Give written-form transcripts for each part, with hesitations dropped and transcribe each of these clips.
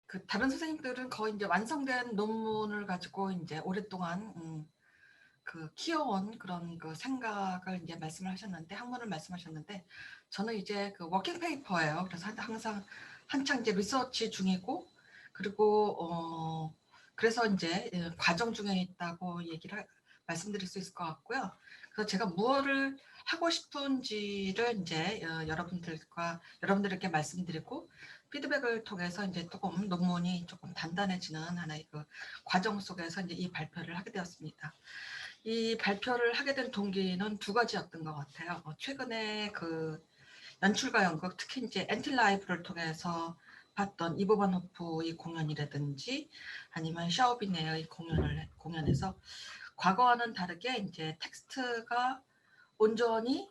그 다른 선생님들은 거의 이제 완성된 논문을 가지고 이제 오랫동안 그 키워온 그런 그 생각을 이제 말씀을 하셨는데, 학문을 말씀하셨는데, 저는 이제 그 워킹 페이퍼예요. 그래서 항상 한창 이제 리서치 중이고, 그리고 그래서 이제 과정 중에 있다고 말씀드릴 수 있을 것 같고요. 그래서 제가 무엇을 하고 싶은지를 이제 여러분들에게 말씀드리고, 피드백을 통해서 이제 조금 논문이 조금 단단해지는 하나의 그 과정 속에서 이제 이 발표를 하게 되었습니다. 이 발표를 하게 된 동기는 두 가지였던 것 같아요. 최근에 그 연출가 연극, 특히 이제 엔틸라이브를 통해서 봤던 이보반호프의 공연이라든지 아니면 샤오비네의 공연에서 과거와는 다르게 이제 텍스트가 온전히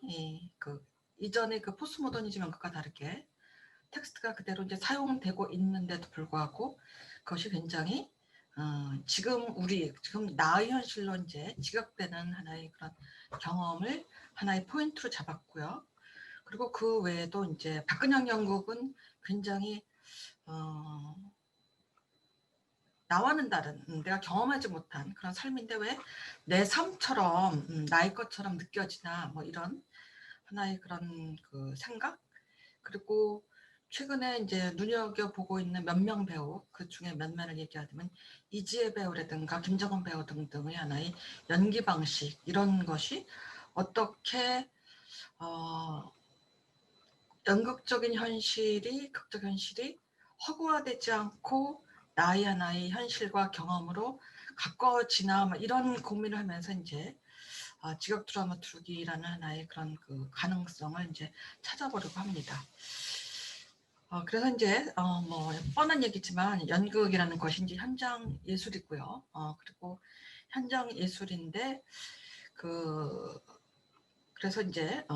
그 이전의 그 포스모더니즘 연극과 다르게 텍스트가 그대로 이제 사용되고 있는데도 불구하고 그것이 굉장히 지금 나의 현실로 이제 지각되는 하나의 그런 경험을 하나의 포인트로 잡았고요. 그리고 그 외에도 이제 박근영 연극은 굉장히 나와는 다른 내가 경험하지 못한 그런 삶인데 왜 내 삶처럼 나의 것처럼 느껴지나 뭐 이런 하나의 그런 그 생각. 그리고 최근에 이제 눈여겨보고 있는 몇 명 배우, 그 중에 몇몇을 얘기하자면 이지혜 배우라든가 김정은 배우 등등의 하나의 연기 방식, 이런 것이 어떻게 연극적인 현실이, 극적 현실이 허구화되지 않고 나의 하나의 현실과 경험으로 가까워지나, 뭐 이런 고민을 하면서 이제 지각 드라마turg이라는 하나의 그런 그 가능성을 이제 찾아보려고 합니다. 그래서 이제 뭐 뻔한 얘기지만 연극이라는 것이 이제 현장 예술이고요. 그리고 현장 예술인데 그래서 이제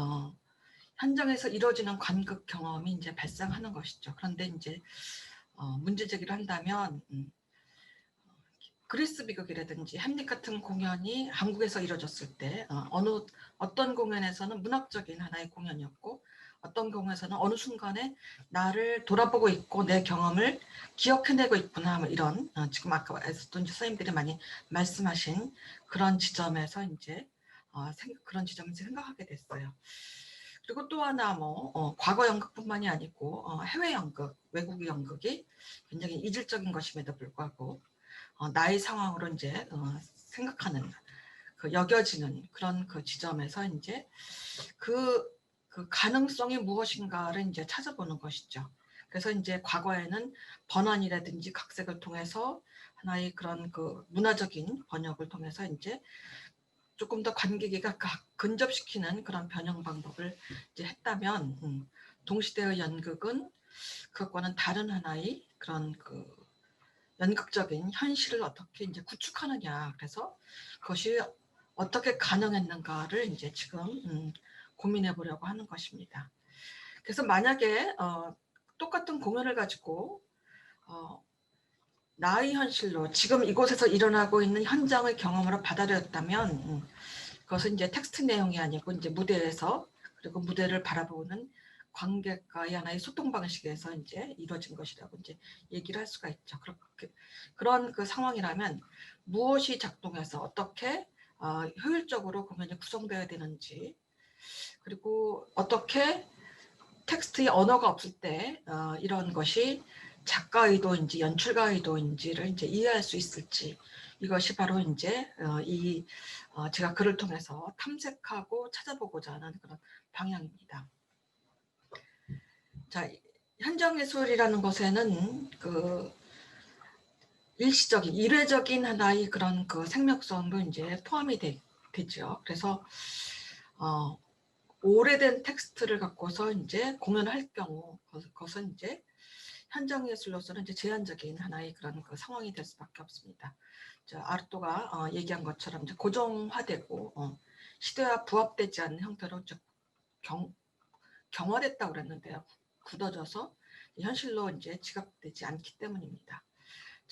현장에서 이루어지는 관극 경험이 이제 발생하는 것이죠. 그런데 이제 문제 제기를 한다면 그리스 비극이라든지 햄릿 같은 공연이 한국에서 이루어졌을 때 어떤 공연에서는 문학적인 하나의 공연이었고 어떤 공연에서는 어느 순간에 나를 돌아보고 있고 내 경험을 기억해내고 있구나, 뭐 이런 지금 아까 선생님들이 많이 말씀하신 그런 지점에서 이제 그런 지점에서 생각하게 됐어요. 그리고 또 하나 뭐 과거 연극뿐만이 아니고 해외 연극, 외국 연극이 굉장히 이질적인 것임에도 불구하고 나의 상황으로 이제 생각하는 그 여겨지는 그런 그 지점에서 이제 그 가능성이 무엇인가를 이제 찾아보는 것이죠. 그래서 이제 과거에는 번안이라든지 각색을 통해서 하나의 그런 그 문화적인 번역을 통해서 이제 조금 더 관객에게 근접시키는 그런 변형 방법을 이제 했다면 동시대의 연극은 그것과는 다른 하나의 그런 그 연극적인 현실을 어떻게 이제 구축하느냐. 그래서 그것이 어떻게 가능했는가를 이제 지금 고민해 보려고 하는 것입니다. 그래서 만약에 똑같은 공연을 가지고 나의 현실로 지금 이곳에서 일어나고 있는 현장의 경험으로 받아들였다면 그것은 이제 텍스트 내용이 아니고 이제 무대에서, 그리고 무대를 바라보는 관객과의 하나의 소통 방식에서 이제 이루어진 것이라고 이제 얘기를 할 수가 있죠. 그런 그 상황이라면 무엇이 작동해서 어떻게 효율적으로 공연이 구성되어야 되는지, 그리고 어떻게 텍스트의 언어가 없을 때 이런 것이 작가 의도인지 연출가 의도인지를 이제 이해할 수 있을지, 이것이 바로 이제 제가 글을 통해서 탐색하고 찾아보고자 하는 그런 방향입니다. 자, 현장 예술이라는 것에는 그 일시적인, 일회적인 하나의 그런 그 생명성도 이제 포함이 되죠. 그래서 오래된 텍스트를 갖고서 이제 공연을 할 경우 그것은 이제 현장 예술로서는 이제 제한적인 하나의 그런 그 상황이 될 수밖에 없습니다. 아르토가 얘기한 것처럼 이제 고정화되고 시대와 부합되지 않는 형태로 경화됐다고 그랬는데요. 굳어져서 현실로 이제 지각되지 않기 때문입니다.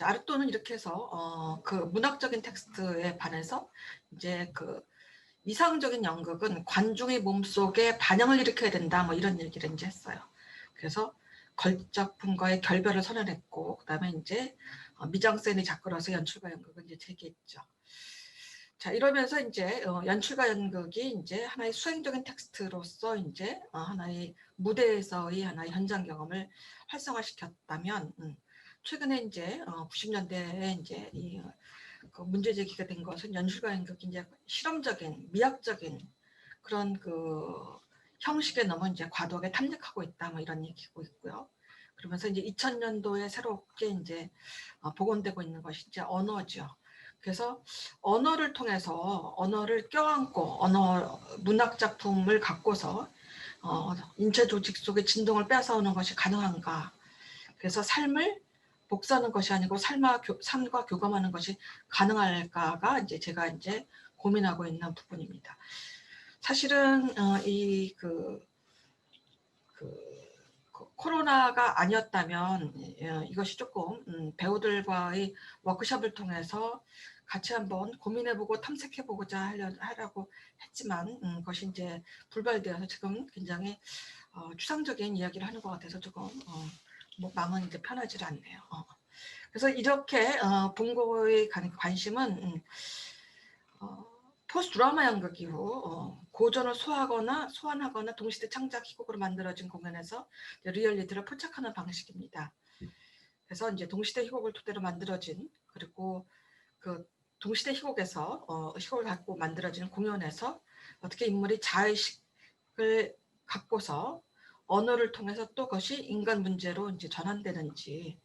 아르토는 이렇게 해서 그 문학적인 텍스트에 반해서 이제 그 이상적인 연극은 관중의 몸속에 반영을 일으켜야 된다, 뭐 이런 얘기를 이제 했어요. 그래서 걸작품과의 결별을 선언했고, 그다음에 이제 미장센이 작가로서 연출과 연극을 이제 재개했죠. 자, 이러면서 이제 연출과 연극이 이제 하나의 수행적인 텍스트로서 이제 하나의 무대에서의 하나의 현장 경험을 활성화시켰다면, 최근에 이제 90년대에 이제 그 문제 제기가 된 것은 연출과 연극이 이제 실험적인 미학적인 그런 그 형식에 너무 이제 과도하게 탐닉하고 있다, 뭐 이런 얘기고 있고요. 그러면서 이제 2000년도에 새롭게 이제 복원되고 있는 것이 이제 언어죠. 그래서 언어를 통해서 언어를 껴안고 언어 문학 작품을 갖고서 인체 조직 속의 진동을 뺏어오는 것이 가능한가? 그래서 삶을 복사하는 것이 아니고 삶과 교감하는 것이 가능할까가 이제 제가 이제 고민하고 있는 부분입니다. 사실은 코로나가 아니었다면 이것이 조금 배우들과의 워크숍을 통해서 같이 한번 고민해보고 탐색해보고자 하려고 했지만 그것이 이제 불발되어서 지금 굉장히 추상적인 이야기를 하는 것 같아서 조금 뭐 마음은 이제 편하지 않네요. 그래서 이렇게 본고의 관심은 포스트 드라마 연극 이후 고전을 소환하거나 동시대 창작 희곡으로 만들어진 공연에서 리얼리티를 포착하는 방식입니다. 그래서 이제 동시대 희곡을 토대로 만들어진, 그리고 그 동시대 희곡에서 희곡을 갖고 만들어진 공연에서 어떻게 인물이 자의식을 갖고서 언어를 통해서 또 그것이 인간 문제로 이제 전환되는지,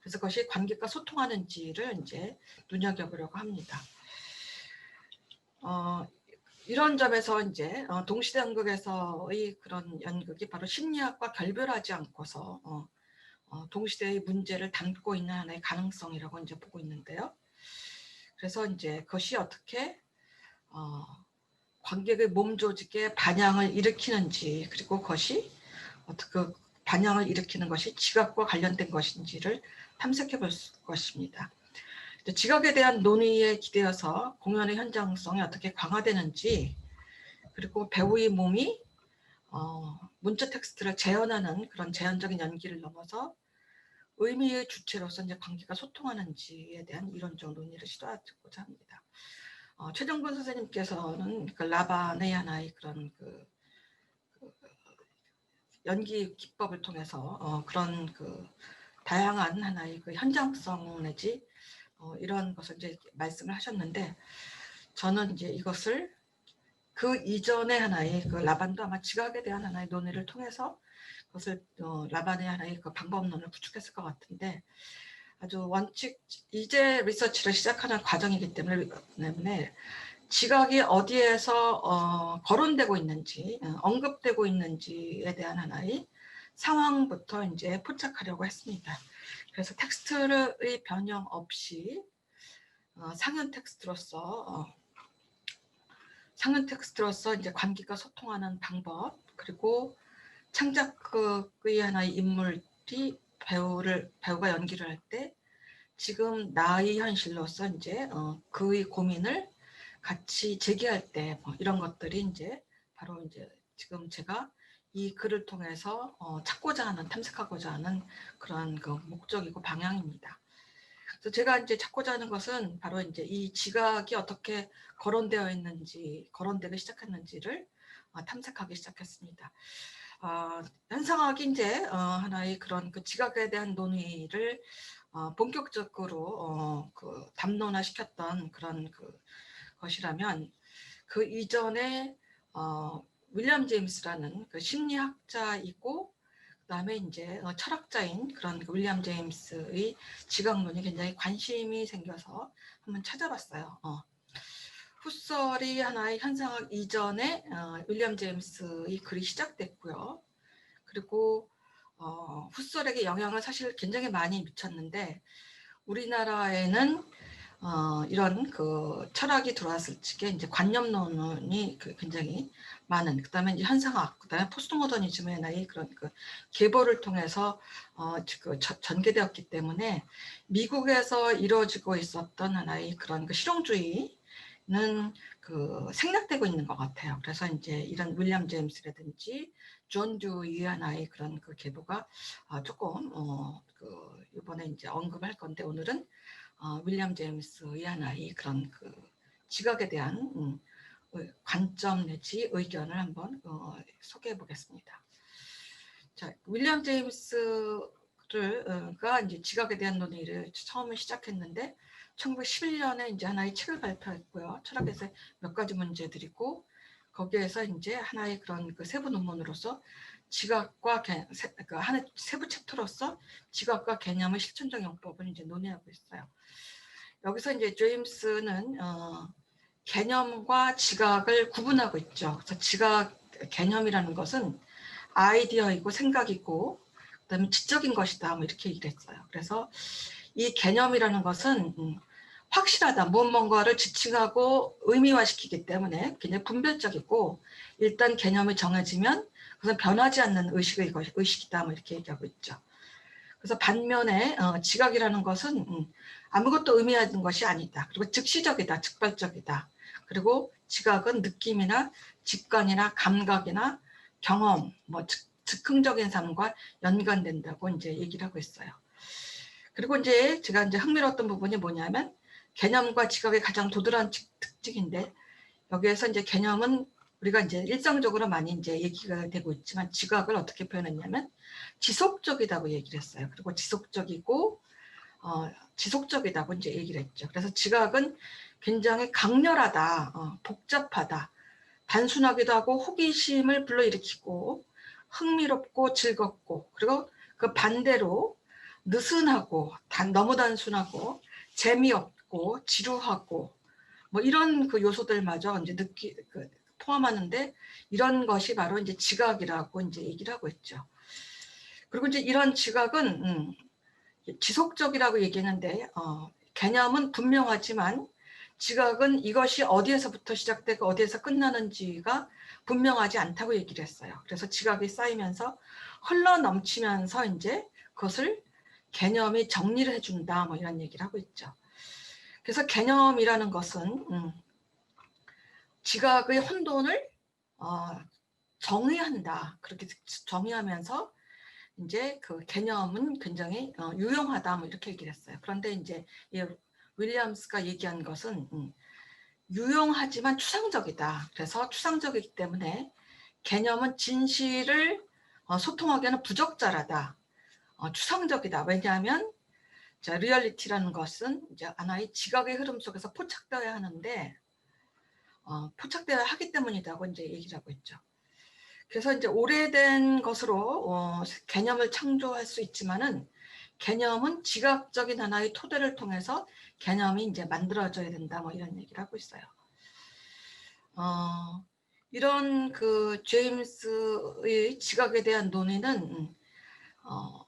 그래서 그것이 관객과 소통하는지를 이제 눈여겨보려고 합니다. 이런 점에서 이제 동시대 연극에서의 그런 연극이 바로 심리학과 결별하지 않고서 동시대의 문제를 담고 있는 하나의 가능성이라고 이제 보고 있는데요. 그래서 이제 그것이 어떻게 관객의 몸 조직에 반향을 일으키는지, 그리고 그것이 어떻게 반향을 일으키는 것이 지각과 관련된 것인지를 탐색해 볼 것입니다. 지각에 대한 논의에 기대어서 공연의 현장성이 어떻게 강화되는지, 그리고 배우의 몸이 문자 텍스트를 재현하는 그런 재현적인 연기를 넘어서 의미의 주체로서 이제 관계가 소통하는지에 대한 이론적 논의를 시도하고자 합니다. 최정근 선생님께서는 그 라반의 하나의 그런 그 연기 기법을 통해서 그런 그 다양한 하나의 그 현장성 내지 이런 것을 이제 말씀을 하셨는데, 저는 이제 이것을 그 이전의 하나의 그 라반도 아마 지각에 대한 하나의 논의를 통해서 그것을 라반의 하나의 그 방법론을 구축했을 것 같은데, 아주 원칙 이제 리서치를 시작하는 과정이기 때문에 지각이 어디에서 거론되고 있는지, 언급되고 있는지에 대한 하나의 상황부터 이제 포착하려고 했습니다. 그래서 텍스트의 변형 없이 상연 텍스트로서 이제 관객과 소통하는 방법, 그리고 창작극의 하나의 인물이 배우가 연기를 할 때 지금 나의 현실로서 이제 그의 고민을 같이 제기할 때 이런 것들이 이제 바로 이제 지금 제가 이 글을 통해서 찾고자 하는, 탐색하고자 하는 그런 그 목적이고 방향입니다. 그래서 제가 이제 찾고자 하는 것은 바로 이제 이 지각이 어떻게 거론되기 시작했는지를 탐색하기 시작했습니다. 현상학이 이제 하나의 그런 그 지각에 대한 논의를 본격적으로 그 담론화시켰던 그런 그 것이라면, 그 이전에 윌리엄 제임스라는 그 심리학자이고 그다음에 이제 철학자인 그런 그 윌리엄 제임스의 지각론이 굉장히 관심이 생겨서 한번 찾아봤어요. 후설이 하나의 현상학 이전에 윌리엄 제임스의 글이 시작됐고요. 그리고 후설에게 영향을 사실 굉장히 많이 미쳤는데, 우리나라에는 이런 그 철학이 들어왔을 적에 이제 관념론이 굉장히 많은, 그다음에 이제 현상학, 그다음에 포스트모더니즘의 나의 그런 그 계보를 통해서 전개되었기 때문에 미국에서 이루어지고 있었던 하나의 그런 그 실용주의 그 생략되고 있는 것 같아요. 그래서 이제 이런 윌리엄 제임스라든지 존 듀이의 하나의 그런 그 계보가 조금 그 이번에 이제 언급할 건데, 오늘은 윌리엄 제임스의 하나의 그런 그 지각에 대한 관점 내지 의견을 한번 소개해 보겠습니다. 자, 윌리엄 제임스가 이제 지각에 대한 논의를 처음 시작했는데 1911년에 이제 하나의 책을 발표했고요. 철학에서 몇 가지 문제들이고, 거기에서 이제 하나의 그런 그 세부 논문으로서 지각과 그 하나의 세부 챕터로서 지각과 개념의 실천적 용법을 이제 논의하고 있어요. 여기서 이제 제임스는 개념과 지각을 구분하고 있죠. 그래서 지각 개념이라는 것은 아이디어이고 생각이고 그다음에 지적인 것이다, 뭐 이렇게 얘기를 했어요. 그래서 이 개념이라는 것은 확실하다, 뭔가를 지칭하고 의미화시키기 때문에 굉장히 분별적이고, 일단 개념이 정해지면 그것은 변하지 않는 의식이다, 뭐 이렇게 얘기하고 있죠. 그래서 반면에 지각이라는 것은 아무것도 의미하는 것이 아니다. 그리고 즉시적이다, 즉발적이다. 그리고 지각은 느낌이나 직관이나 감각이나 경험, 뭐 즉흥적인 삶과 연관된다고 이제 얘기를 하고 있어요. 그리고 이제 제가 이제 흥미로웠던 부분이 뭐냐면, 개념과 지각의 가장 도드라운 특징인데, 여기에서 이제 개념은 우리가 이제 일상적으로 많이 이제 얘기가 되고 있지만, 지각을 어떻게 표현했냐면 지속적이다고 얘기를 했어요. 그리고 지속적이다고 이제 얘기를 했죠. 그래서 지각은 굉장히 강렬하다, 복잡하다, 단순하기도 하고 호기심을 불러일으키고 흥미롭고 즐겁고, 그리고 그 반대로 느슨하고 너무 단순하고 재미없고 지루하고 뭐 이런 그 요소들마저 이제 포함하는데, 이런 것이 바로 이제 지각이라고 이제 얘기를 하고 있죠. 그리고 이제 이런 지각은 지속적이라고 얘기했는데, 개념은 분명하지만 지각은 이것이 어디에서부터 시작되고 어디에서 끝나는지가 분명하지 않다고 얘기를 했어요. 그래서 지각이 쌓이면서 흘러 넘치면서 이제 그것을 개념이 정리를 해준다, 뭐 이런 얘기를 하고 있죠. 그래서 개념이라는 것은 지각의 혼돈을 정의한다. 그렇게 정의하면서 이제 그 개념은 굉장히 유용하다, 뭐 이렇게 얘기를 했어요. 그런데 이제 윌리엄스가 얘기한 것은 유용하지만 추상적이다. 그래서 추상적이기 때문에 개념은 진실을 소통하기에는 부적절하다. 추상적이다. 왜냐하면 리얼리티라는 것은 이제 하나의 지각의 흐름 속에서 포착되어야 하는데 포착되어야 하기 때문이라고 이제 얘기를 하고 있죠. 그래서 이제 오래된 것으로 개념을 창조할 수 있지만은, 개념은 지각적인 하나의 토대를 통해서 개념이 이제 만들어져야 된다, 뭐 이런 얘기를 하고 있어요. 이런 그 제임스의 지각에 대한 논의는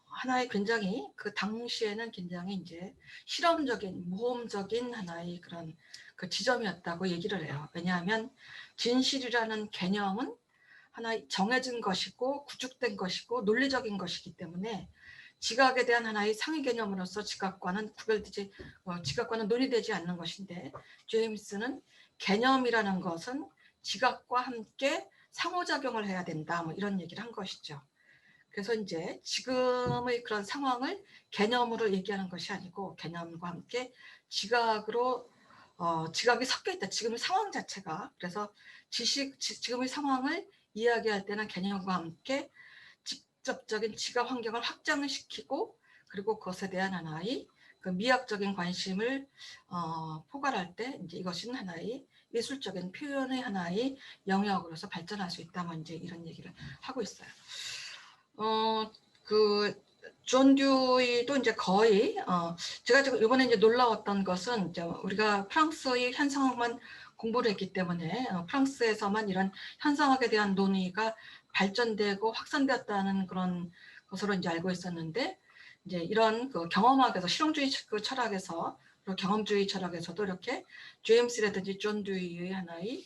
하나의 굉장히 그 당시에는 굉장히 이제 실험적인 모험적인 하나의 그런 그 지점이었다고 얘기를 해요. 왜냐하면 진실이라는 개념은 하나의 정해진 것이고 구축된 것이고 논리적인 것이기 때문에 지각에 대한 하나의 상위 개념으로서 지각과는 지각과는 논의되지 않는 것인데, 제임스는 개념이라는 것은 지각과 함께 상호작용을 해야 된다, 뭐 이런 얘기를 한 것이죠. 그래서 이제 지금의 그런 상황을 개념으로 얘기하는 것이 아니고, 개념과 함께 지각이 섞여 있다. 지금의 상황 자체가. 그래서 지금의 상황을 이야기할 때는 개념과 함께 직접적인 지각 환경을 확장을 시키고, 그리고 그것에 대한 하나의 그 미학적인 관심을 포괄할 때 이제 이것은 하나의 예술적인 표현의 하나의 영역으로서 발전할 수 있다면 이제 이런 얘기를 하고 있어요. 존 듀이도 이제 거의 제가 지금 이번에 이제 놀라웠던 것은, 이제 우리가 프랑스의 현상학만 공부를 했기 때문에 프랑스에서만 이런 현상학에 대한 논의가 발전되고 확산되었다는 그런 것으로 이제 알고 있었는데, 이제 이런 그 경험학에서 실용주의 그 철학에서, 그리고 경험주의 철학에서도 이렇게 제임스라든지 존 듀이의 하나의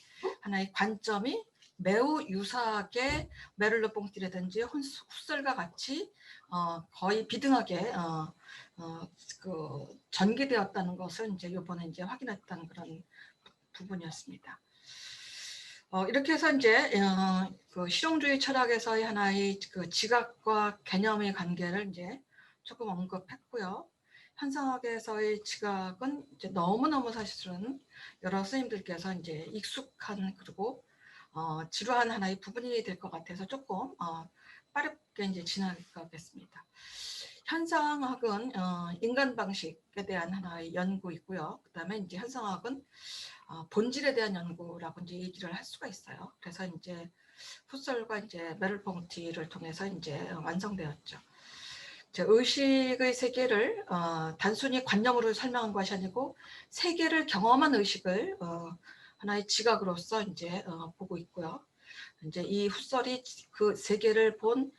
관점이 매우 유사하게 메를로 뽕띠라든지 훗설과 같이 거의 비등하게 그 전개되었다는 것을 이제 이번에 이제 확인했다는 그런 부분이었습니다. 이렇게 해서 이제 그 실용주의 철학에서의 하나의 그 지각과 개념의 관계를 이제 조금 언급했고요. 현상학에서의 지각은 이제 너무너무 사실은 여러 스님들께서 이제 익숙한 그리고 지루한 하나의 부분이 될 것 같아서 조금 빠르게 이제 지나가겠습니다. 현상학은 인간 방식에 대한 하나의 연구이고요. 그다음에 이제 현상학은 본질에 대한 연구라고 이제 얘기를 할 수가 있어요. 그래서 이제 푸설과 이제 메를퐁티를 통해서 이제 완성되었죠. 의식의 세계를 단순히 관념으로 설명한 것이 아니고 세계를 경험한 의식을 하나의 지각으로서 이제 보고 있고요. 이제 이 후설이 그 세계를 본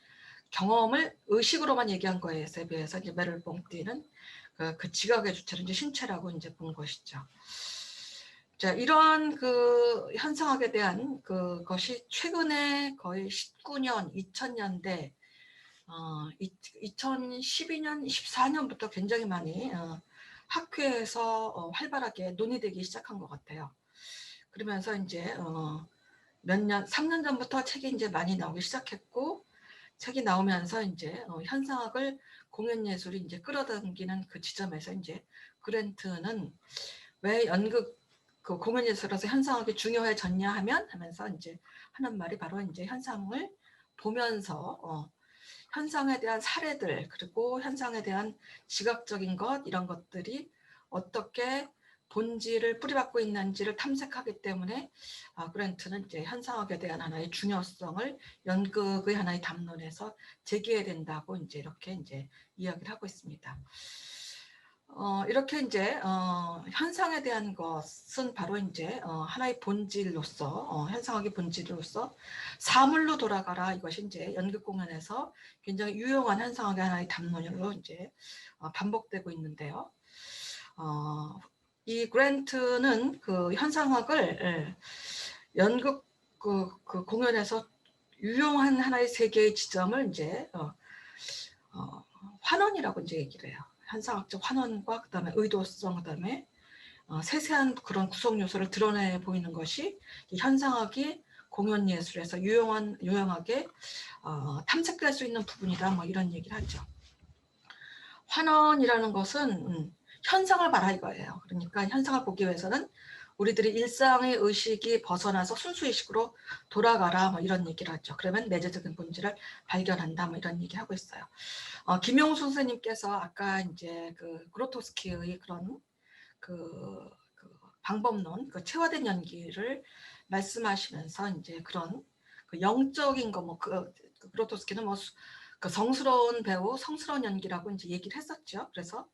경험을 의식으로만 얘기한 거에 비해서 이제 메를퐁티는 그 지각의 주체를 이제 신체라고 이제 본 것이죠. 자, 이러한 그 현상학에 대한 그것이 최근에 거의 19년, 2000년대, 2012년, 14년부터 굉장히 많이 학회에서 활발하게 논의되기 시작한 것 같아요. 그러면서 이제 몇 년, 3년 전부터 책이 이제 많이 나오기 시작했고, 책이 나오면서 이제 현상학을 공연 예술이 이제 끌어당기는 그 지점에서 이제 그랜트는 왜 연극 그 공연 예술에서 현상학이 중요해졌냐 하면서 이제 하는 말이 바로 이제 현상을 보면서 현상에 대한 사례들 그리고 현상에 대한 지각적인 것 이런 것들이 어떻게 본질을 뿌리박고 있는지를 탐색하기 때문에 그랜트는 이제 현상학에 대한 하나의 중요성을 연극의 하나의 담론에서 제기해야 된다고 이제 이렇게 이제 이야기를 하고 있습니다. 이렇게 이제 현상에 대한 것은 바로 이제 하나의 본질로서 현상학의 본질로서 사물로 돌아가라 이것이 이제 연극 공연에서 굉장히 유용한 현상학의 하나의 담론으로 이제 반복되고 있는데요. 이 그랜트는 그 현상학을 연극 그 공연에서 유용한 하나의 세계의 지점을 이제 환원이라고 이제 얘기를 해요. 현상학적 환원과 그다음에 의도성 그다음에 세세한 그런 구성 요소를 드러내 보이는 것이 현상학이 공연 예술에서 유용하게 탐색될 수 있는 부분이다. 뭐 이런 얘기를 하죠. 환원이라는 것은 현상을 봐라 이거예요. 그러니까 현상을 보기 위해서는 우리들이 일상의 의식이 벗어나서 순수의식으로 돌아가라 뭐 이런 얘기를 하죠. 그러면 내재적인 본질을 발견한다 뭐 이런 얘기를 하고 있어요. 김용수 선생님께서 아까 이제 그 그로토스키의 그런 그 방법론, 그 체화된 연기를 말씀하시면서 이제 그런 그 영적인 거 뭐 그로토스키는 뭐 그 성스러운 배우, 성스러운 연기라고 이제 얘기를 했었죠. 그래서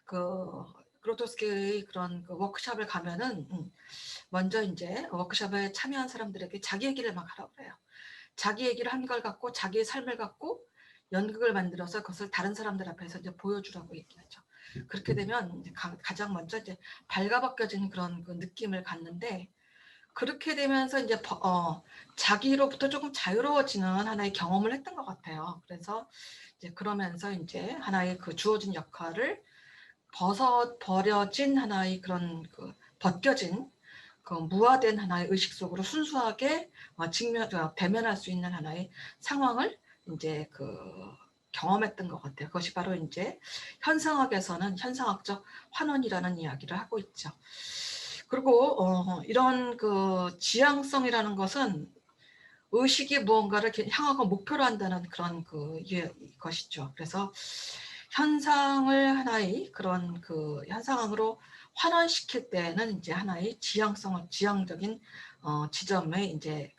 그 그로토스키의 그런 그 워크숍을 가면은 먼저 이제 워크숍에 참여한 사람들에게 자기 얘기를 막 하라고 그래요. 자기 얘기를 한 걸 갖고 자기의 삶을 갖고 연극을 만들어서 그것을 다른 사람들 앞에서 이제 보여주라고 얘기하죠. 그렇게 되면 이제 가장 먼저 이제 발가벗겨진 그런 그 느낌을 갖는데 그렇게 되면서 이제 자기로부터 조금 자유로워지는 하나의 경험을 했던 것 같아요. 그래서 이제 그러면서 이제 하나의 그 주어진 역할을 버려진 하나의 그런 그 벗겨진 그 무화된 하나의 의식 속으로 순수하게 대면할 수 있는 하나의 상황을 이제 그 경험했던 것 같아요. 그것이 바로 이제 현상학에서는 현상학적 환원이라는 이야기를 하고 있죠. 그리고 이런 그 지향성이라는 것은 의식이 무언가를 향하고 목표로 한다는 그런 것이죠. 그래서 현상을 하나의 그런 그 현상으로 환원시킬 때는 이제 하나의 지향적인 지점에 이제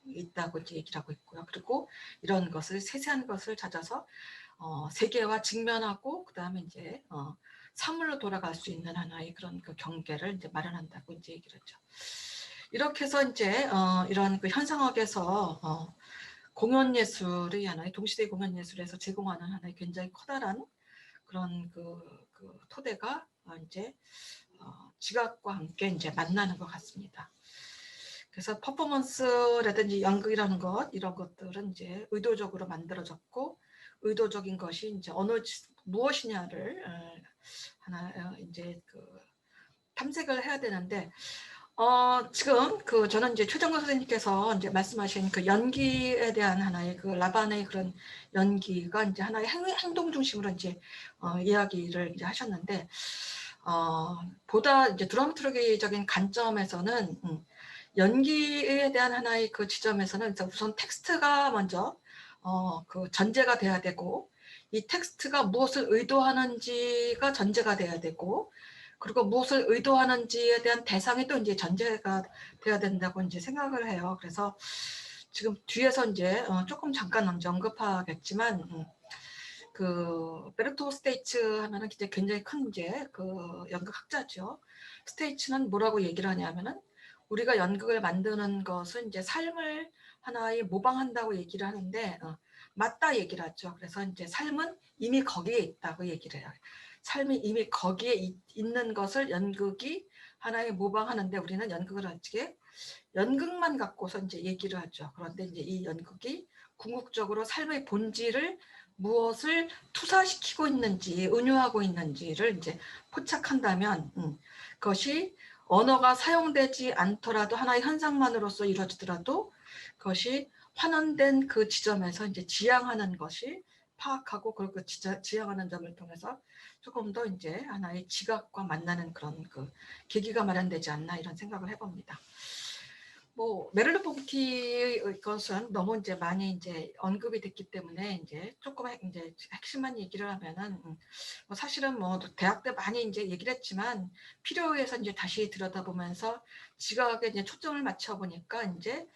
있다고 이제 얘기를 하고 있고요. 그리고 이런 것을 세세한 것을 찾아서 세계와 직면하고 그다음에 이제 사물로 돌아갈 수 있는 하나의 그런 그 경계를 이제 마련한다고 이제 얘기를 했죠. 이렇게 해서 이제 이런 그 현상학에서 공연 예술의 하나의 동시대 공연 예술에서 제공하는 하나의 굉장히 커다란 그런 그 토대가 이제 지각과 함께 이제 만나는 것 같습니다. 그래서 퍼포먼스라든지 연극이라는 것 이런 것들은 이제 의도적으로 만들어졌고 의도적인 것이 이제 무엇이냐를 하나 이제 그 탐색을 해야 되는데 지금 저는 이제 최정근 선생님께서 이제 말씀하신 그 연기에 대한 하나의 그 라반의 그런 연기가 이제 하나의 행동 중심으로 이제 이야기를 이제 하셨는데, 보다 이제 드라마turgi적인 관점에서는 연기에 대한 하나의 그 지점에서는 우선 텍스트가 먼저 그 전제가 돼야 되고, 이 텍스트가 무엇을 의도하는지가 전제가 돼야 되고, 그리고 무엇을 의도하는지에 대한 대상이 또 이제 전제가 돼야 된다고 이제 생각을 해요. 그래서 지금 뒤에서 이제 조금 잠깐 언급하겠지만, 그 베르토 스테이츠 하면은 이제 굉장히 큰 이제 그 연극학자죠. 스테이츠는 뭐라고 얘기를 하냐면은, 우리가 연극을 만드는 것은 이제 삶을 하나의 모방한다고 얘기를 하는데, 맞다 얘기를 하죠. 그래서 이제 삶은 이미 거기에 있다고 얘기를 해요. 삶이 이미 거기에 있는 것을 연극이 하나의 모방하는데, 우리는 연극을 어떻게 연극만 갖고서 이제 얘기를 하죠. 그런데 이제 이 연극이 궁극적으로 삶의 본질을 무엇을 투사시키고 있는지, 은유하고 있는지를 이제 포착한다면, 그것이 언어가 사용되지 않더라도 하나의 현상만으로서 이루어지더라도 그것이 환원된 그 지점에서 이제 지향하는 것이 파악하고, 그리고 지향하는 점을 통해서 조금 더 이제 하나의 지각과 만나는 그런 그 계기가 마련되지 않나, 이런 생각을 해봅니다. 뭐 메를로 뽕티의 것은 너무 이제 많이 이제 언급이 됐기 때문에 이제 조금 이제 핵심만 얘기를 하면은, 뭐 사실은 뭐 대학 때 많이 이제 얘기를 했지만, 필요해서 이제 다시 들여다보면서 지각에 이제 초점을 맞춰 보니까 이제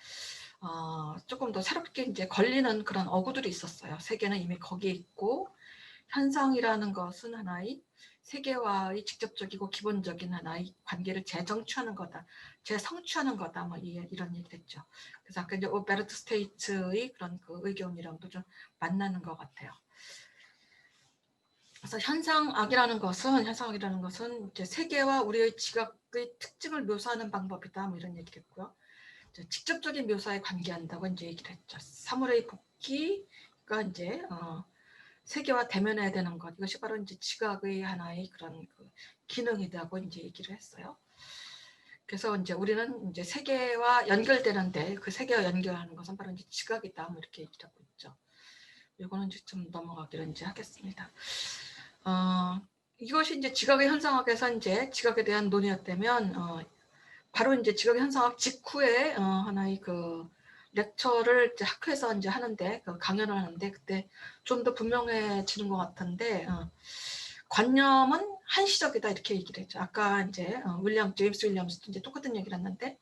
조금 더 새롭게 이제 걸리는 그런 어구들이 있었어요. 세계는 이미 거기에 있고, 현상이라는 것은 하나의 세계와의 직접적이고 기본적인 하나의 관계를 재정취하는 거다, 재성취하는 거다, 뭐 이런 얘기를 했죠. 그래서 아까 이제 오베르트 스테이츠의 그런 그 의견이랑도 좀 만나는 것 같아요. 그래서 현상학이라는 것은 이제 세계와 우리의 지각의 특징을 묘사하는 방법이다, 뭐 이런 얘기를 했고요. 직접적인 묘사에 관계한다고 이제 얘기를 했죠. 사물의 복귀가 이제 세계와 대면해야 되는 것, 이것이 바로 이제 지각의 하나의 그런 그 기능이라고 이제 얘기를 했어요. 그래서 이제 우리는 이제 세계와 연결되는데, 그 세계와 연결하는 것은 바로 이제 지각이다, 뭐 이렇게 얘기를 하고 있죠. 이거는 이제 좀 넘어가기로 이제 하겠습니다. 이것이 이제 지각의 현상학에서 이제 지각에 대한 논의였다면, 바로 이제 지각의 현상학 직후에 하나의 그 렉처를 이제 학회에서 이제 하는데, 그 강연을 하는데, 그때 좀 더 분명해지는 것 같은데, 관념은 한시적이다, 이렇게 얘기를 했죠. 아까 이제 제임스 윌리엄스도 이제 똑같은 얘기를 했는데,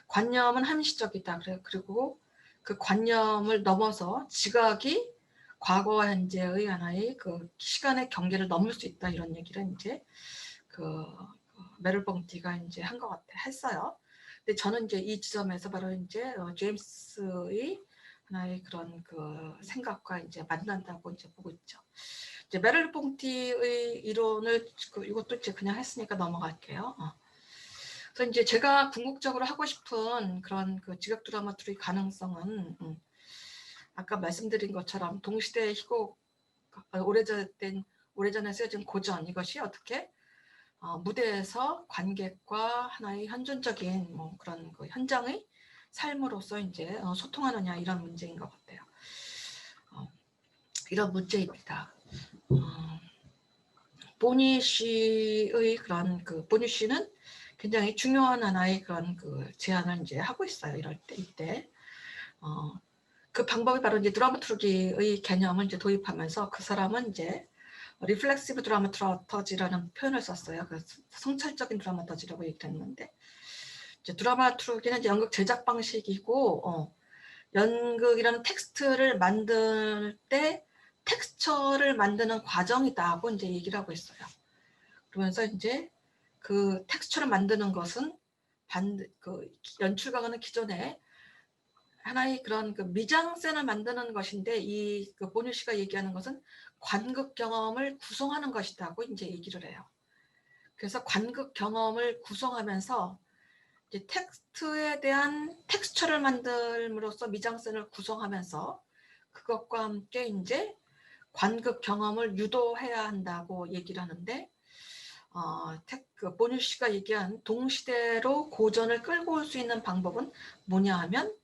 관념은 한시적이다. 그리고 그 관념을 넘어서 지각이 과거와 현재의 하나의 그 시간의 경계를 넘을 수 있다, 이런 얘기를 이제 그 메를봉티가 이제 한 것 같아 했어요. 근데 저는 이제 이 지점에서 바로 이제 제임스의 하나의 그런 그 생각과 이제 만난다고 이제 보고 있죠. 이제 메를봉티의 이론을 이것도 이제 그냥 했으니까 넘어갈게요. 그래서 이제 제가 궁극적으로 하고 싶은 그런 그 지각 드라마turg의 가능성은, 아까 말씀드린 것처럼 동시대 희곡, 오래전에 쓰여진 고전, 이것이 어떻게 무대에서 관객과 하나의 현존적인 뭐 그런 그 현장의 삶으로서 이제 소통하느냐, 이런 문제인 것 같아요. 이런 문제입니다. 보니쉬의 그런 그 보니쉬는 굉장히 중요한 하나의 그런 그 제안을 이제 하고 있어요. 이때 그 방법이 바로 이제 드라마turg의 개념을 이제 도입하면서, 그 사람은 이제 리플렉시브 드라마터지라는 표현을 썼어요. 그 성찰적인 드라마터지라고 얘기했는데, 이제 드라마turg는 이제 연극 제작 방식이고, 연극이라는 텍스트를 만들 때 텍스처를 만드는 과정이다고 이제 얘기를 하고 있어요. 그러면서 이제 그 텍스처를 만드는 것은 그 연출가는 기존에 하나의 그런 그 미장센을 만드는 것인데, 그 보뉴 씨가 얘기하는 것은 관극 경험을 구성하는 것이다고 이제 얘기를 해요. 그래서 관극 경험을 구성하면서 이제 텍스트에 대한 텍스처를 만들므로써 미장센을 구성하면서 그것과 함께 이제 관극 경험을 유도해야 한다고 얘기를 하는데, 그 보뉴 씨가 얘기한 동시대로 고전을 끌고 올 수 있는 방법은 뭐냐 하면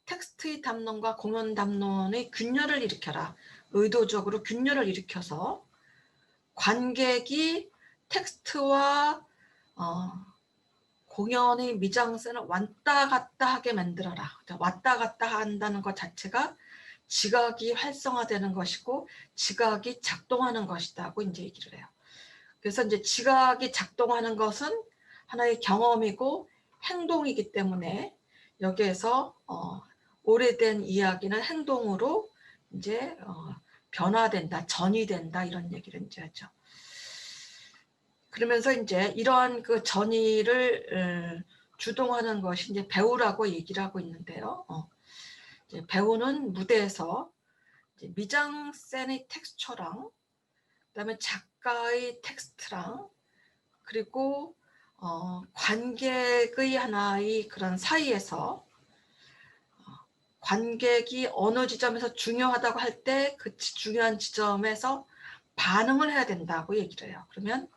텍스트의 담론과 공연 담론의 균열을 일으켜라. 의도적으로 균열을 일으켜서 관객이 텍스트와 공연의 미장센을 왔다 갔다 하게 만들어라. 왔다 갔다 한다는 것 자체가 지각이 활성화되는 것이고 지각이 작동하는 것이다고 이제 얘기를 해요. 그래서 이제 지각이 작동하는 것은 하나의 경험이고 행동이기 때문에 여기에서 오래된 이야기는 행동으로 이제 변화된다, 전이된다 이런 얘기를 이제 하죠. 그러면서 이제 이러한 그 전이를 주동하는 것이 이제 배우라고 얘기를 하고 있는데요. 이제 배우는 무대에서 이제 미장센의 텍스처랑 그다음에 작가의 텍스트랑 그리고 관객의 하나의 그런 사이에서 관객이 어느 지점에서 중요하다고 할 때 그 중요한 지점에서 반응을 해야 된다고 얘기를 해요. 그러면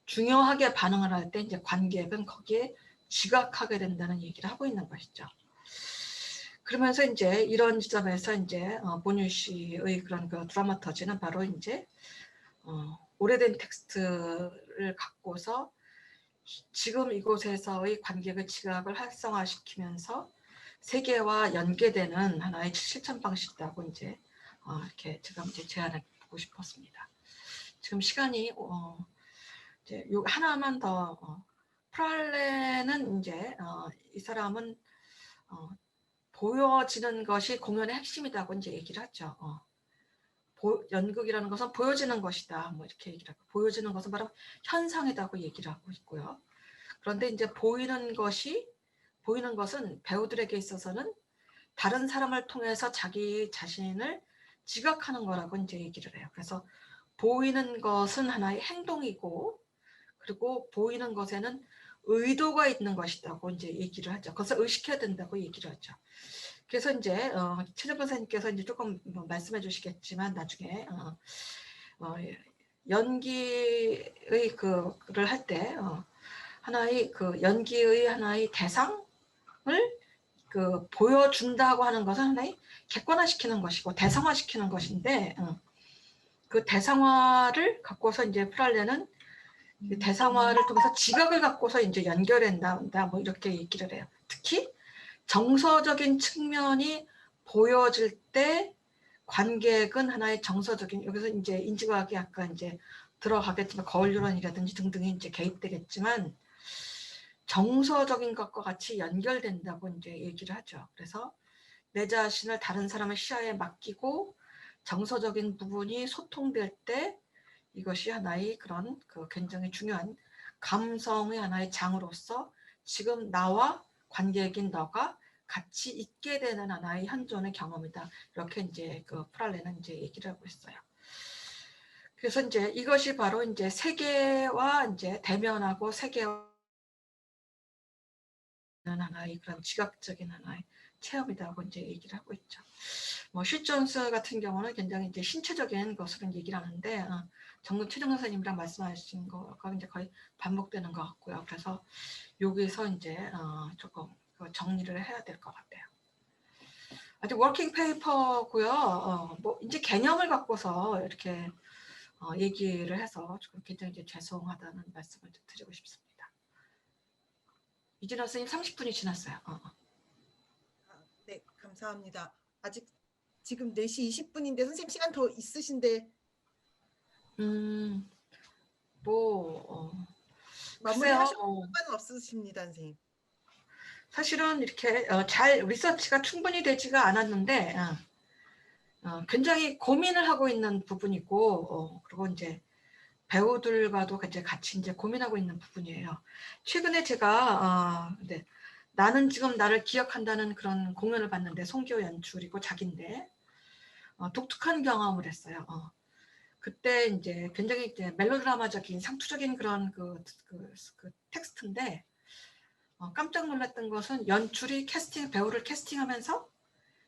중요하게 반응을 할 때 이제 관객은 거기에 지각하게 된다는 얘기를 하고 있는 것이죠. 그러면서 이제 이런 지점에서 이제 보뉴 씨의 그런 그 드라마터지는 바로 이제 오래된 텍스트를 갖고서 지금 이곳에서의 관객의 지각을 활성화시키면서 세계와 연계되는 하나의 실천 방식이라고 이제 이렇게 제가 이제 제안해 보고 싶었습니다. 지금 시간이 이제 요 하나만 더 프랄레는 이제 이 사람은 보여지는 것이 공연의 핵심이라고 이제 얘기를 하죠. 연극이라는 것은 보여지는 것이다. 뭐 이렇게 얘기를 하고 보여지는 것은 바로 현상이라고 얘기를 하고 있고요. 그런데 이제 보이는 것은 배우들에게 있어서는 다른 사람을 통해서 자기 자신을 지각하는 거라고 이제 얘기를 해요. 그래서 보이는 것은 하나의 행동이고 그리고 보이는 것에는 의도가 있는 것이라고 이제 얘기를 하죠. 그것을 의식해야 된다고 얘기를 하죠. 그래서 이제 최정 선생님께서 이제 조금 말씀해 주시겠지만 나중에 연기의 그를 할 때 하나의 그 연기의 하나의 대상을 그 보여준다고 하는 것은 하나의 객관화시키는 것이고 대상화시키는 것인데 그 대상화를 갖고서 이제 프랄레는 대상화를 통해서 지각을 갖고서 이제 연결한다 뭐 이렇게 얘기를 해요. 특히 정서적인 측면이 보여질 때 관객은 하나의 정서적인 여기서 이제 인지과학이 약간 이제 들어가겠지만 거울유론이라든지 등등이 이제 개입되겠지만 정서적인 것과 같이 연결된다고 이제 얘기를 하죠. 그래서 내 자신을 다른 사람의 시야에 맡기고 정서적인 부분이 소통될 때 이것이 하나의 그런 그 굉장히 중요한 감성의 하나의 장으로서 지금 나와 관객인 너가 같이 있게 되는 하나의 현존의 경험이다. 이렇게 이제 그 프랄레는 이제 얘기를 하고 있어요. 그래서 이제 이것이 바로 이제 세계와 이제 대면하고 세계와 하나의 그런 지각적인 하나의 체험이라고 이제 얘기를 하고 있죠. 뭐 슈존스 같은 경우는 굉장히 이제 신체적인 것으로 얘기를 하는데 정말 최정 선생님이랑 말씀하신 거가 이제 거의 반복되는 것 같고요. 그래서 여기서 이제 조금 정리를 해야 될 것 같아요. 아직 워킹 페이퍼고요. 뭐 이제 개념을 갖고서 이렇게 얘기를 해서 조금 굉장히 이제 죄송하다는 말씀을 드리고 싶습니다. 이진아 선생님 30분이 지났어요. 네, 감사합니다. 아직 지금 4시 20분인데 선생님 시간 더 있으신데 글쎄요. 마무리하셔도 상관은 없으십니다, 선생님. 사실은 이렇게 잘 리서치가 충분히 되지가 않았는데 굉장히 고민을 하고 있는 부분이고 그리고 이제 배우들과도 이제 같이 이제 고민하고 있는 부분이에요. 최근에 제가 네, 나는 지금 나를 기억한다는 그런 공연을 봤는데 송기호 연출이고 작인데 독특한 경험을 했어요. 그때 이제 굉장히 이제 멜로드라마적인 상투적인 그런 그 텍스트인데 깜짝 놀랐던 것은 연출이 배우를 캐스팅하면서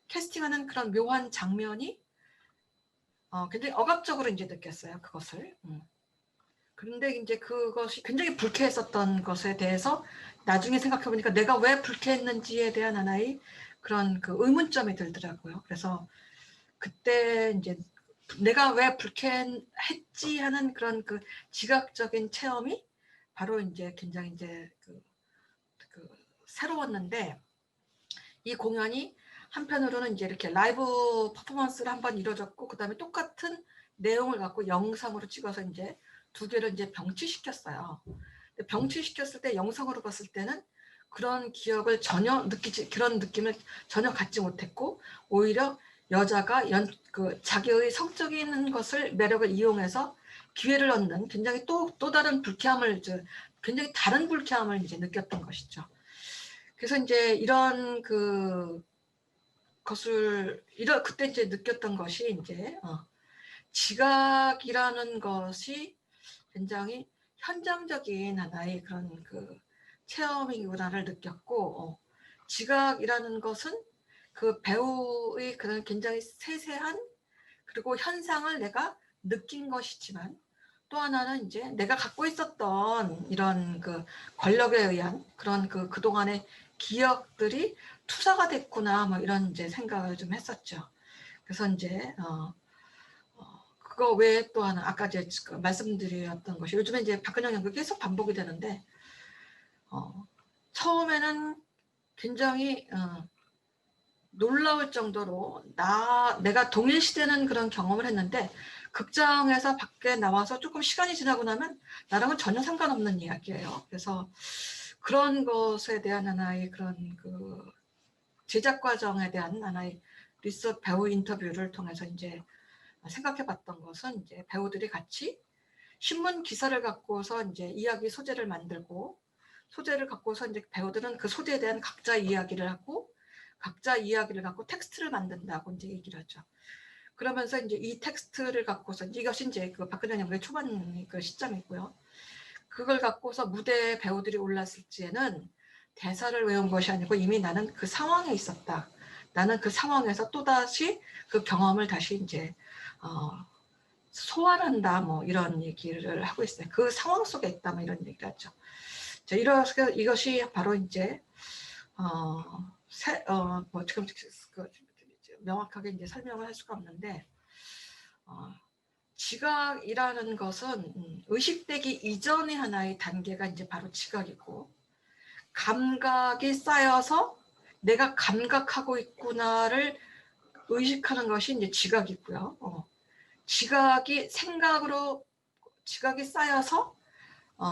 캐스팅하는 그런 묘한 장면이 굉장히 억압적으로 이제 느꼈어요. 그것을. 그런데 이제 그것이 굉장히 불쾌했었던 것에 대해서 나중에 생각해 보니까 내가 왜 불쾌했는지에 대한 하나의 그런 그 의문점이 들더라고요. 그래서 그때 이제 내가 왜 불쾌했지 하는 그런 그 지각적인 체험이 바로 이제 굉장히 이제 그 새로웠는데, 이 공연이 한편으로는 이제 이렇게 라이브 퍼포먼스를 한번 이뤄졌고, 그 다음에 똑같은 내용을 갖고 영상으로 찍어서 이제 두 개를 이제 병치시켰어요. 병치시켰을 때 영상으로 봤을 때는 그런 기억을 전혀 그런 느낌을 전혀 갖지 못했고, 오히려 여자가 자기의 성적인 것을 매력을 이용해서 기회를 얻는 굉장히 또 다른 불쾌함을, 굉장히 다른 불쾌함을 이제 느꼈던 것이죠. 그래서 이제 이런 것을 그때 이제 느꼈던 것이 이제 지각이라는 것이 굉장히 현장적인 하나의 그런 그 체험이구나를 느꼈고, 지각이라는 것은 그 배우의 그런 굉장히 세세한 그리고 현상을 내가 느낀 것이지만, 또 하나는 이제 내가 갖고 있었던 이런 그 권력에 의한 그런 그동안의 기억들이 투사가 됐구나, 뭐 이런 이제 생각을 좀 했었죠. 그래서 이제 그거 외에 또 하나, 아까 이제 말씀드렸던 것이, 요즘에 이제 박근영 연극이 계속 반복이 되는데, 처음에는 굉장히 놀라울 정도로 내가 동일시되는 그런 경험을 했는데, 극장에서 밖에 나와서 조금 시간이 지나고 나면 나랑은 전혀 상관없는 이야기예요. 그래서 그런 것에 대한 하나의 그런 그 제작 과정에 대한 하나의 배우 인터뷰를 통해서 이제 생각해 봤던 것은, 이제 배우들이 같이 신문 기사를 갖고서 이제 이야기 소재를 만들고, 소재를 갖고서 이제 배우들은 그 소재에 대한 각자 이야기를 하고, 각자 이야기를 갖고 텍스트를 만든다고 이제 얘기를 하죠. 그러면서 이제 이 텍스트를 갖고서, 이것이 이제 그 박근혜 연구의 초반 그 시점이고요. 그걸 갖고서 무대에 배우들이 올랐을 지에는 대사를 외운 것이 아니고 이미 나는 그 상황에 있었다. 나는 그 상황에서 또다시 그 경험을 다시 이제 소환한다, 뭐 이런 얘기를 하고 있어요. 그 상황 속에 있다, 뭐 이런 얘기를 하죠. 자, 이것이 바로 이제 뭐 지금 명확하게 이제 설명을 할 수가 없는데, 지각이라는 것은 의식되기 이전의 하나의 단계가 이제 바로 지각이고, 감각이 쌓여서 내가 감각하고 있구나를 의식하는 것이 이제 지각이고요. 지각이 쌓여서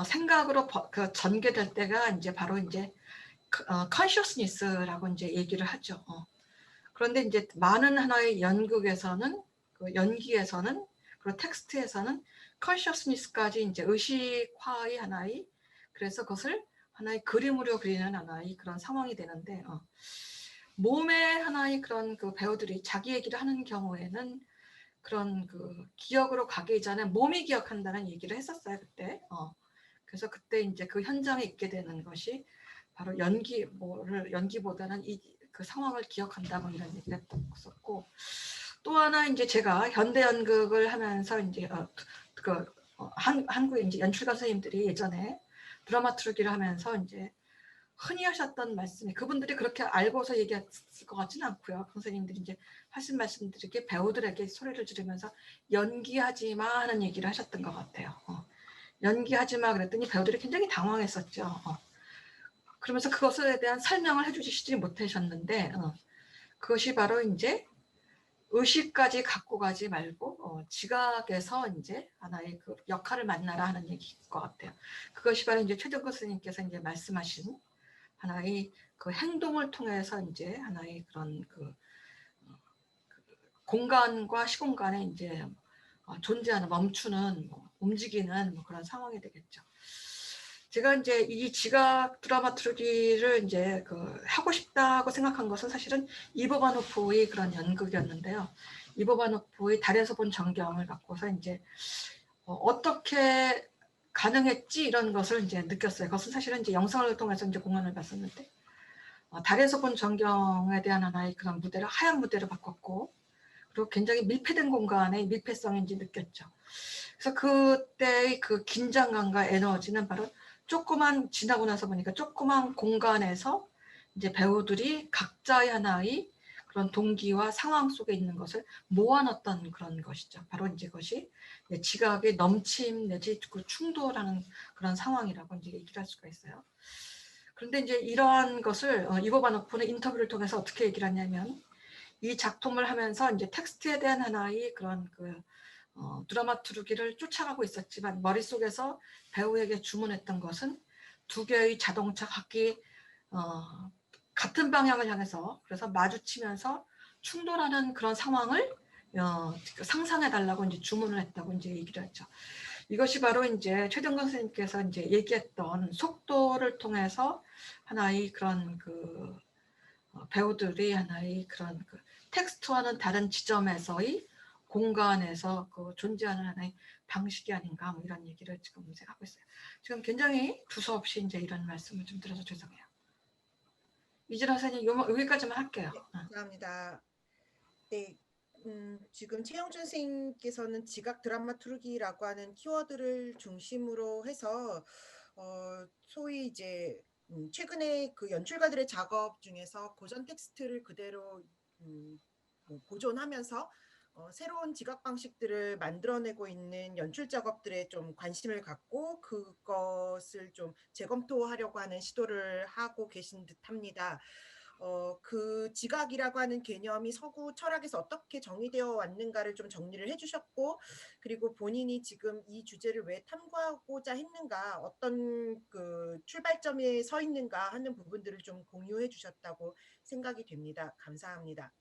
생각으로 전개될 때가 이제 바로 이제 consciousness라고 이제 얘기를 하죠. 그런데 이제 많은 하나의 연극에서는, 연기에서는, 그리고 텍스트에서는 consciousness까지 이제 의식화의 하나의, 그래서 그것을 하나의 그림으로 그리는 하나의 그런 상황이 되는데, 몸의 하나의 그런 그 배우들이 자기 얘기를 하는 경우에는 그런 그 기억으로 가기 이전에 몸이 기억한다는 얘기를 했었어요, 그때. 그래서 그때 이제 그 현장에 있게 되는 것이 바로 연기보다는 그 상황을 기억한다, 뭐 이런 얘기를 했었고, 또 하나 이제 제가 현대 연극을 하면서 이제 한국의 이제 연출가 선생님들이 예전에 드라마트루기를 하면서 이제 흔히 하셨던 말씀이, 그분들이 그렇게 알고서 얘기했을 것 같지는 않고요. 선생님들이 이제 하신 말씀들이 배우들에게 소리를 지르면서 연기하지 마 하는 얘기를 하셨던 것 같아요. 연기하지 마 그랬더니 배우들이 굉장히 당황했었죠. 그러면서 그것에 대한 설명을 해주시지 못하셨는데, 그것이 바로 이제 의식까지 갖고 가지 말고 지각에서 이제 하나의 그 역할을 만나라 하는 얘기일 것 같아요. 그것이 바로 이제 최정근 스님께서 이제 말씀하신 하나의 그 행동을 통해서 이제 하나의 그런 그 공간과 시공간에 이제 존재하는, 멈추는, 움직이는 그런 상황이 되겠죠. 제가 이제 이 지각 드라마트루기를 이제 하고 싶다고 생각한 것은 사실은 이보바노프의 그런 연극이었는데요. 이보바노프의 달에서 본 전경을 갖고서 이제 어떻게 가능했지 이런 것을 이제 느꼈어요. 그것은 사실은 이제 영상을 통해서 이제 공연을 봤었는데, 달에서 본 전경에 대한 하나의 그런 무대를 하얀 무대로 바꿨고, 그리고 굉장히 밀폐된 공간의 밀폐성인지 느꼈죠. 그래서 그때의 그 긴장감과 에너지는 바로 조그만 지나고 나서 보니까 조그만 공간에서 이제 배우들이 각자의 하나의 그런 동기와 상황 속에 있는 것을 모아놨던 그런 것이죠. 바로 이제 그것이 지각의 넘침 내지 그 충돌하는 그런 상황이라고 이제 얘기를 할 수가 있어요. 그런데 이제 이러한 것을 이거 바노프는 인터뷰를 통해서 어떻게 얘기를 하냐면 이 작품을 하면서 이제 텍스트에 대한 하나의 그런 그 드라마투르기를 쫓아가고 있었지만 머릿속에서 배우에게 주문했던 것은 두 개의 자동차 각기 같은 방향을 향해서 그래서 마주치면서 충돌하는 그런 상황을 상상해 달라고 이제 주문을 했다고 이제 얘기를 했죠. 이것이 바로 이제 최정근 선생님께서 이제 얘기했던 속도를 통해서 하나의 그런 그 배우들이 하나의 그런 그 텍스트와는 다른 지점에서의 공간에서 그 존재하는 하나의 방식이 아닌가 뭐 이런 얘기를 지금 하고 있어요. 지금 굉장히 두서없이 이제 이런 말씀을 좀 드려서 죄송해요. 이진아 선생님 여기까지만 할게요. 네, 감사합니다. 네, 지금 최영준 선생님께서는 지각 드라마투르기라고 하는 키워드를 중심으로 해서 소위 이제 최근에 그 연출가들의 작업 중에서 고전 텍스트를 그대로 뭐 보존하면서 새로운 지각 방식들을 만들어내고 있는 연출 작업들에 좀 관심을 갖고 그것을 좀 재검토하려고 하는 시도를 하고 계신 듯합니다. 그 지각이라고 하는 개념이 서구 철학에서 어떻게 정의되어 왔는가를 좀 정리를 해주셨고, 그리고 본인이 지금 이 주제를 왜 탐구하고자 했는가, 어떤 그 출발점에 서 있는가 하는 부분들을 좀 공유해 주셨다고 생각이 됩니다. 감사합니다.